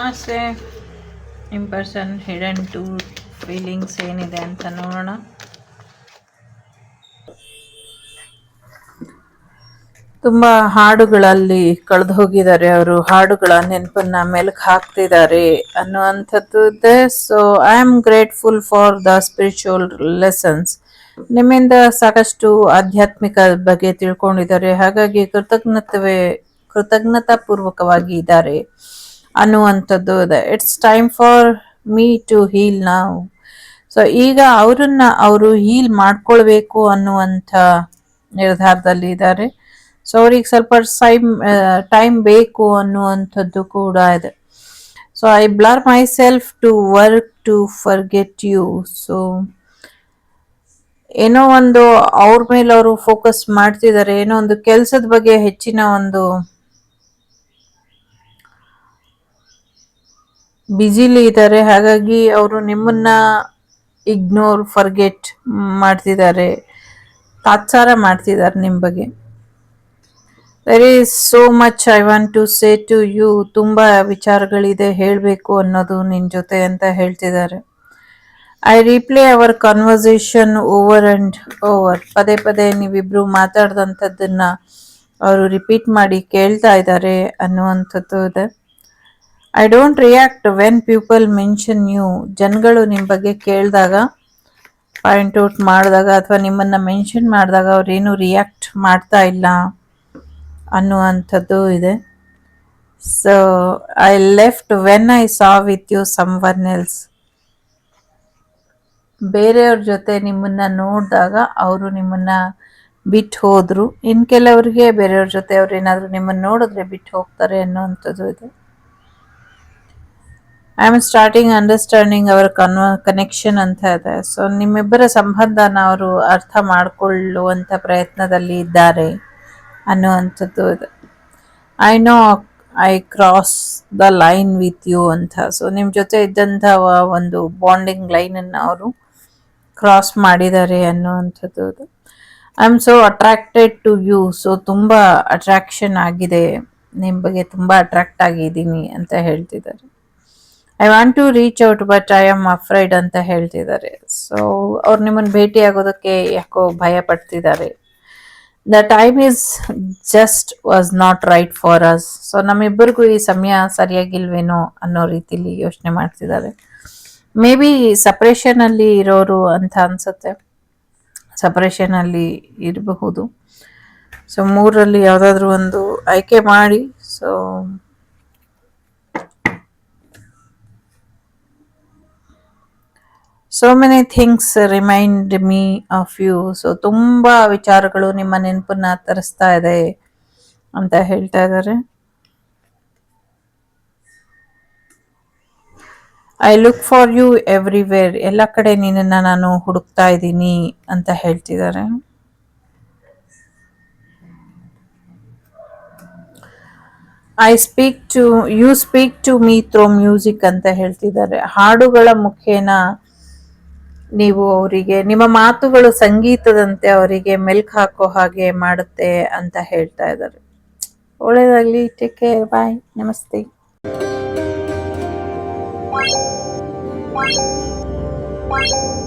ಆಸೆ ಇಂಪರ್ಸನ್ hidden to feelings ಏನಿದೆ ಅಂತ ನೋಡೋಣ. ತುಂಬಾ ಹಾಡುಗಳಲ್ಲಿ ಕಳೆದು ಹೋಗಿದ್ದಾರೆ ಅವರು, ಹಾಡುಗಳ ನೆನಪನ್ನ ಮೆಲುಕು ಹಾಕ್ತಿದ್ದಾರೆ ಅನ್ನುವಂಥದ್ದು ಇದೆ. So I am grateful for the spiritual lessons. ನಿಮ್ಮಿಂದ ಸಾಕಷ್ಟು ಆಧ್ಯಾತ್ಮಿಕ ಬಗ್ಗೆ ತಿಳ್ಕೊಂಡಿದ್ದಾರೆ, ಹಾಗಾಗಿ ಕೃತಜ್ಞತಾ ಪೂರ್ವಕವಾಗಿ ಇದ್ದಾರೆ ಅನ್ನುವಂಥದ್ದು ಇದೆ. It's time for me to heal ನಾವ್. ಸೊ ಈಗ ಅವರು ಹೀಲ್ ಮಾಡ್ಕೊಳ್ಬೇಕು ಅನ್ನುವಂಥ ನಿರ್ಧಾರದಲ್ಲಿ ಇದ್ದಾರೆ. ಸೊ ಅವ್ರಿಗೆ ಸ್ವಲ್ಪ ಟೈಮ್ ಬೇಕು ಅನ್ನುವಂಥದ್ದು ಕೂಡ ಇದೆ. So I blur myself to work to forget you. So ಏನೋ ಒಂದು ಅವ್ರ ಮೇಲೆ ಅವರು ಫೋಕಸ್ ಮಾಡ್ತಿದ್ದಾರೆ, ಏನೋ ಒಂದು ಕೆಲಸದ ಬಗ್ಗೆ ಹೆಚ್ಚಿನ ಒಂದು ಬ್ಯುಸಿಲಿ ಇದ್ದಾರೆ, ಹಾಗಾಗಿ ಅವರು ನಿಮ್ಮನ್ನ ಇಗ್ನೋರ್ ಫರ್ಗೆಟ್ ಮಾಡ್ತಿದ್ದಾರೆ, ತಾತ್ಸಾರ ಮಾಡ್ತಿದ್ದಾರೆ ನಿಮ್ಮ ಬಗ್ಗೆ. There is so much I want to say to you. ತುಂಬಾ ವಿಚಾರಗಳಿದೆ ಹೇಳಬೇಕು ಅನ್ನೋದು ನಿನ್ ಜೊತೆ ಅಂತ ಹೇಳ್ತಿದ್ದಾರೆ. I replay our conversation over and over. ಪದೇ ಪದೇ ನೀವಿಬ್ರು ಮಾತಾಡ್ದಂಥದ್ದನ್ನ ಅವರು ರಿಪೀಟ್ ಮಾಡಿ ಕೇಳ್ತಾ ಇದ್ದಾರೆ ಅನ್ನುವಂಥದ್ದು ಇದೆ. I don't react when people mention you. ಜನಗಳು ನಿಮ್ಮ ಬಗ್ಗೆ ಕೇಳಿದಾಗ, ಪಾಯಿಂಟ್ ಔಟ್ ಮಾಡಿದಾಗ ಅಥವಾ ನಿಮ್ಮನ್ನ ಮೆನ್ಷನ್ ಮಾಡಿದಾಗ ಅವ್ರೇನು ರಿಯಾಕ್ಟ್ ಮಾಡ್ತಾ ಇಲ್ಲ ಅನ್ನುವಂಥದ್ದು ಇದೆ. So I left when I saw with you someone else. ಬೇರೆಯವ್ರ ಜೊತೆ ನಿಮ್ಮನ್ನ ನೋಡಿದಾಗ ಅವರು ನಿಮ್ಮನ್ನ ಬಿಟ್ಟು ಹೋದ್ರು. ಇನ್ ಕೆಲವರಿಗೆ ಬೇರೆಯವ್ರ ಜೊತೆ ಅವ್ರು ಏನಾದ್ರು ನಿಮ್ಮನ್ನ ನೋಡಿದ್ರೆ ಬಿಟ್ಟು ಹೋಗ್ತಾರೆ ಅನ್ನುವಂಥದ್ದು ಇದೆ. I am starting understanding our connection ಅಂತ ಇದೆ. ಸೊ ನಿಮ್ಮಿಬ್ಬರ ಸಂಬಂಧನ ಅವರು ಅರ್ಥ ಮಾಡಿಕೊಳ್ಳುವಂಥ ಪ್ರಯತ್ನದಲ್ಲಿ ಇದ್ದಾರೆ ಅನ್ನುವಂಥದ್ದು ಇದೆ. I know I cross the line with you ಅಂತ. ಸೊ ನಿಮ್ಮ ಜೊತೆ ಇದ್ದಂಥ ಒಂದು ಬಾಂಡಿಂಗ್ ಲೈನನ್ನು ಅವರು ಕ್ರಾಸ್ ಮಾಡಿದ್ದಾರೆ ಅನ್ನುವಂಥದ್ದು ಇದೆ. I am so attracted to you. So ತುಂಬ ಅಟ್ರಾಕ್ಷನ್ ಆಗಿದೆ, ನಿಮ್ಮ ಬಗ್ಗೆ ತುಂಬ ಅಟ್ರಾಕ್ಟ್ ಆಗಿದ್ದೀನಿ ಅಂತ ಹೇಳ್ತಿದ್ದಾರೆ. I want to reach out but I am afraid ಅಂತ ಹೇಳ್ತಿದ್ದಾರೆ. ಸೊ ಅವ್ರು ನಿಮ್ಮನ್ನು ಭೇಟಿ ಆಗೋದಕ್ಕೆ ಯಾಕೋ ಭಯ ಪಡ್ತಿದ್ದಾರೆ. The time is just was not right for us. So ನಮ್ಮಿಬ್ಬರಿಗೂ ಈ ಸಮಯ ಸರಿಯಾಗಿಲ್ವೇನೋ ಅನ್ನೋ ರೀತಿಲಿ ಯೋಚನೆ ಮಾಡ್ತಿದ್ದಾರೆ. ಮೇ ಬಿ ಸಪ್ರೇಷನಲ್ಲಿ ಇರೋರು ಅಂತ ಅನ್ಸುತ್ತೆ, ಸಪ್ರೇಷನಲ್ಲಿ ಇರಬಹುದು. ಸೊ ಮೂರಲ್ಲಿ ಯಾವುದಾದ್ರೂ ಒಂದು ಆಯ್ಕೆ ಮಾಡಿ. So many things remind me of you. So ತುಂಬ ವಿಚಾರಗಳು ನಿಮ್ಮ ನೆನಪನ್ನ ತರಿಸ್ತಾ ಇದೆ ಅಂತ ಹೇಳ್ತಾ ಇದ್ದಾರೆ. I look for you everywhere. ಎಲ್ಲ ಕಡೆ ನಿನ್ನನ್ನು ನಾನು ಹುಡುಕ್ತಾ ಇದ್ದೀನಿ ಅಂತ ಹೇಳ್ತಿದ್ದಾರೆ. You speak to me through music ಅಂತ ಹೇಳ್ತಿದ್ದಾರೆ. ಹಾಡುಗಳ ಮುಖೇನ ನೀವು ಅವರಿಗೆ, ನಿಮ್ಮ ಮಾತುಗಳು ಸಂಗೀತದಂತೆ ಅವರಿಗೆ ಮೆಲ್ಕು ಹಾಕೋ ಹಾಗೆ ಮಾಡುತ್ತೆ ಅಂತ ಹೇಳ್ತಾ ಇದ್ದಾರೆ. ಒಳ್ಳೆಯದಾಗಲಿ. Take care. ಬಾಯ್. ನಮಸ್ತೆ. Bye.